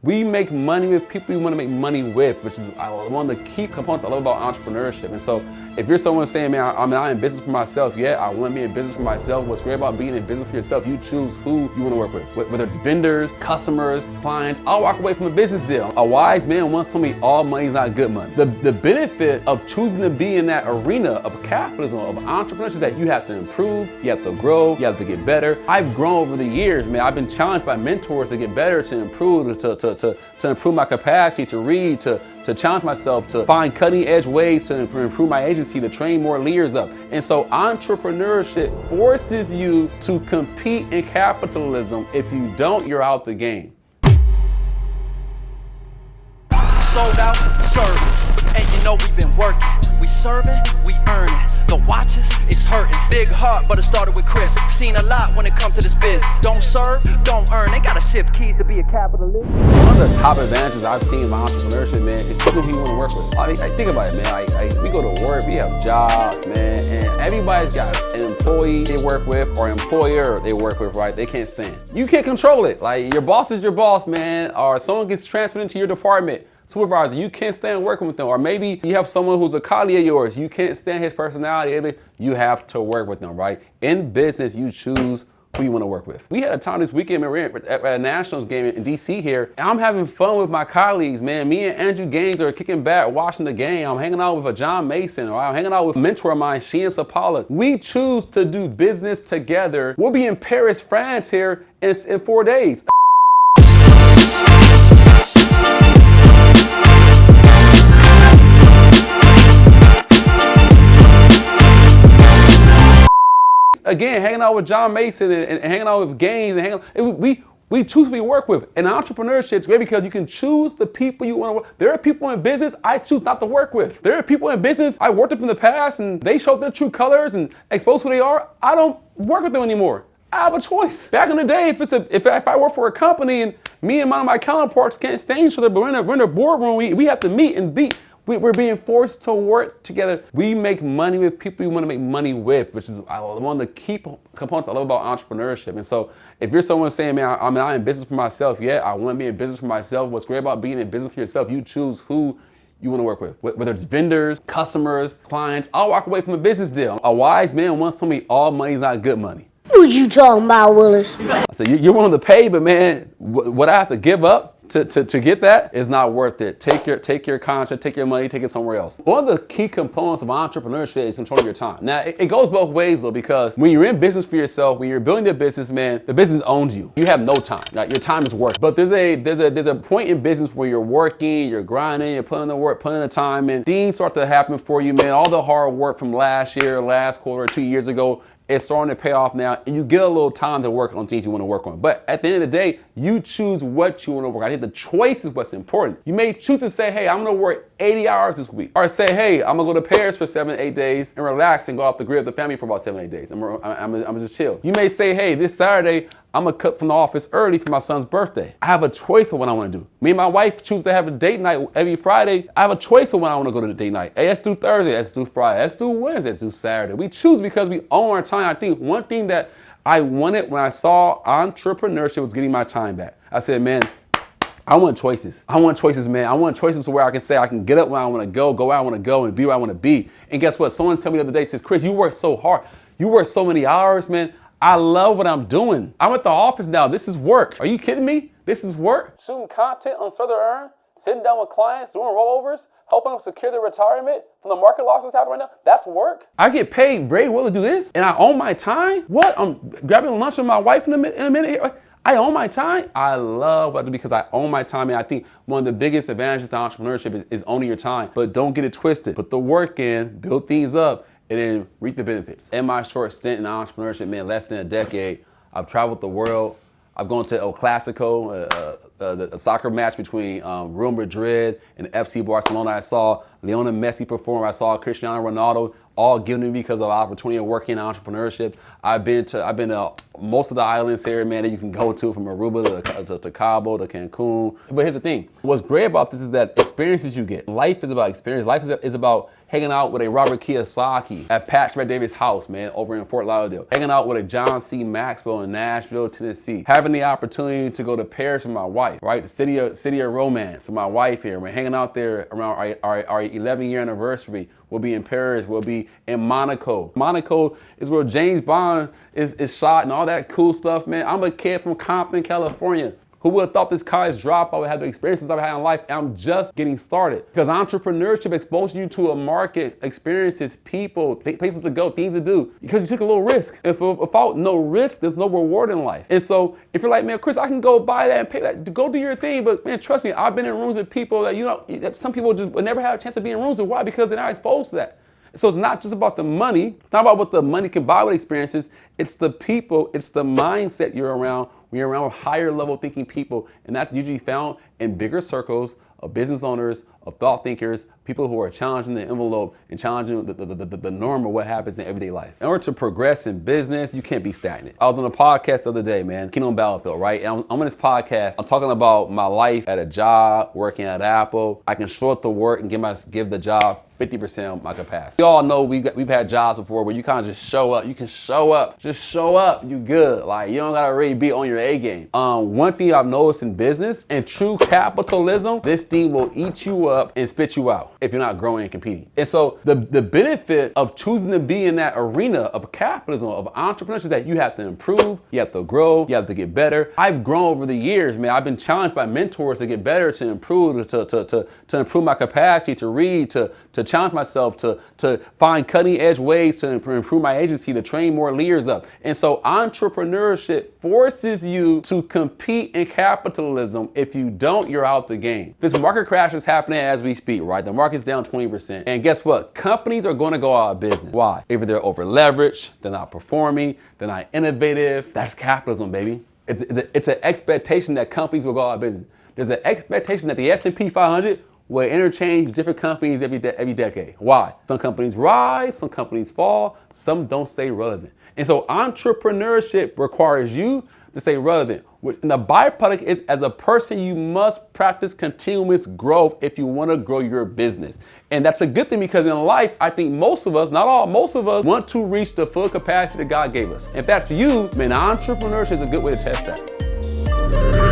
We make money with people we want to make money with, which is one of the key components I love about entrepreneurship. And so if you're someone saying, man, I'm in business for myself, yeah, I want to be in business for myself. What's great about being in business for yourself, you choose who you want to work with. Whether it's vendors, customers, clients, I'll walk away from a business deal. A wise man once told me all money is not good money. The benefit of choosing to be in that arena of capitalism, of entrepreneurship, is that you have to improve, you have to grow, you have to get better. I've grown over the years, man. I've been challenged by mentors to get better, to improve, to improve my capacity to read, to challenge myself, to find cutting edge ways to improve my agency, to train more leaders up. And so entrepreneurship forces you to compete in capitalism. If you don't, you're out the game. Sold out service, and you know we've been working. We serving, we earning. The watches, it's hurting. Big heart, but it started with Chris. Seen a lot when it comes to this biz. Don't serve, don't earn. They gotta shift keys to be a capitalist. One of the top advantages I've seen in my entrepreneurship, man, is choosing who you want to work with. I think about it, man. We go to work, we have jobs, man, and everybody's got an employee they work with or employer they work with, right? They can't stand. You can't control it. Like, your boss is your boss, man, or someone gets transferred into your department. Supervisor, you can't stand working with them. Or maybe you have someone who's a colleague of yours, you can't stand his personality, you have to work with them, right? In business, you choose who you want to work with. We had a time this weekend, we were at a Nationals game in DC here, and I'm having fun with my colleagues, man. Me and Andrew Gaines are kicking back, watching the game. I'm hanging out with a John Mason, or I'm hanging out with a mentor of mine, Sheehan Sapala. We choose to do business together. We'll be in Paris, France here in 4 days. Again, hanging out with John Mason and hanging out with Gaines and we choose who we work with. And entrepreneurship is great because you can choose the people you want to work. There are people in business I choose not to work with. There are people in business I worked with in the past and they showed their true colors and exposed who they are. I don't work with them anymore. I have a choice. Back in the day, if I work for a company and me and one of my counterparts can't stand each other, but we're in a boardroom, we have to meet and be. We're being forced to work together. We make money with people we want to make money with, which is one of the key components I love about entrepreneurship. And so if you're someone saying, man, I'm in business for myself, yeah, I want to be in business for myself. What's great about being in business for yourself, you choose who you want to work with. Whether it's vendors, customers, clients, I'll walk away from a business deal. A wise man once told me all money is not good money. What you talking about, Willis? I said, you're willing to pay, but man, what I have to give up to get that is not worth it. Take your contract, take your money, take it somewhere else. One of the key components of entrepreneurship is controlling your time. Now, it goes both ways though, because when you're in business for yourself, when you're building your business, man, the business owns you. You have no time. Right? Your time is work. But there's a point in business where you're working, you're grinding, you're putting the work, putting the time in. Things start to happen for you, man. All the hard work from last year, last quarter, 2 years ago, it's starting to pay off now, and you get a little time to work on things you want to work on. But at the end of the day, you choose what you want to work on. I think the choice is what's important. You may choose to say, hey, I'm going to work 80 hours this week. Or say, hey, I'm going to go to Paris for 7-8 days and relax and go off the grid with the family for about 7-8 days. I'm just chill. You may say, hey, this Saturday, I'm gonna cut from the office early for my son's birthday. I have a choice of what I wanna do. Me and my wife choose to have a date night every Friday. I have a choice of when I wanna go to the date night. Hey, let's do Thursday, let's do Friday, let's do Wednesday, let's do Saturday. We choose because we own our time. I think one thing that I wanted when I saw entrepreneurship was getting my time back. I said, man, I want choices. I want choices, man. I want choices to where I can say I can get up when I wanna go where I wanna go, and be where I wanna be. And guess what? Someone told me the other day, says, Chris, you work so hard. You work so many hours, man. I love what I'm doing. I'm at the office now. This is work. Are you kidding me? This is work. Shooting content on Southern Earn, sitting down with clients, doing rollovers, helping them secure their retirement from the market losses happening right now. That's work. I get paid very well to do this, and I own my time. What? I'm grabbing lunch with my wife in a minute here. I own my time. I love what I do because I own my time, and I think one of the biggest advantages to entrepreneurship is owning your time. But don't get it twisted. Put the work in, build things up, and then reap the benefits. In my short stint in entrepreneurship, man, less than a decade, I've traveled the world. I've gone to El Clasico, a soccer match between Real Madrid and FC Barcelona. I saw Lionel Messi perform. I saw Cristiano Ronaldo all given to me because of the opportunity of working in entrepreneurship. I've been to most of the islands here, man, that you can go to, from Aruba to Cabo to Cancun. But here's the thing. What's great about this is that experiences you get. Life is about experience. Life is about hanging out with a Robert Kiyosaki at Pat Davis' house, man, over in Fort Lauderdale. Hanging out with a John C. Maxwell in Nashville, Tennessee. Having the opportunity to go to Paris with my wife, right? The city of romance with my wife here, man. Hanging out there around our 11-year anniversary. We'll be in Paris. We'll be in Monaco. Monaco is where James Bond is shot and all that cool stuff, man. I'm a kid from Compton, California. Who would have thought this college dropout would have the experiences I've had in life? I'm just getting started. Because entrepreneurship exposes you to a market, experiences, people, places to go, things to do. Because you took a little risk. And without no risk, there's no reward in life. And so if you're like, man, Chris, I can go buy that and pay that, go do your thing. But man, trust me, I've been in rooms with people that, some people just would never have a chance to be in rooms with. Why? Because they're not exposed to that. So it's not just about the money. It's not about what the money can buy with experiences. It's the people, it's the mindset you're around when you're around higher level thinking people. And that's usually found in bigger circles of business owners, of thought thinkers, people who are challenging the envelope and challenging the norm of what happens in everyday life. In order to progress in business, you can't be stagnant. I was on a podcast the other day, man, Keenan Battlefield, right? And I'm on this podcast, I'm talking about my life at a job, working at Apple. I can show up to work and give the job 50% of my capacity. We all know we've had jobs before where you kind of just show up. You can show up, just show up, you good. Like, you don't gotta really be on your A game. One thing I've noticed in business and true capitalism, this thing will eat you up and spit you out if you're not growing and competing. And so the benefit of choosing to be in that arena of capitalism, of entrepreneurship, is that you have to improve, you have to grow, you have to get better. I've grown over the years, man. I've been challenged by mentors to get better, to improve, to improve my capacity, to read, to challenge myself, to find cutting edge ways to improve my agency, to train more leaders up. And so entrepreneurship forces you to compete in capitalism. If you don't, you're out the game. This market crash is happening as we speak, right? The market's down 20%. And guess what? Companies are going to go out of business. Why? Either they're over leveraged, they're not performing, they're not innovative. That's capitalism, baby. It's an expectation that companies will go out of business. There's an expectation that the S&P 500 will interchange different companies every decade. Why? Some companies rise, some companies fall, some don't stay relevant. And so entrepreneurship requires you to stay relevant. And the byproduct is, as a person, you must practice continuous growth if you want to grow your business. And that's a good thing, because in life, I think most of us, not all, most of us want to reach the full capacity that God gave us. If that's you, man, entrepreneurship is a good way to test that.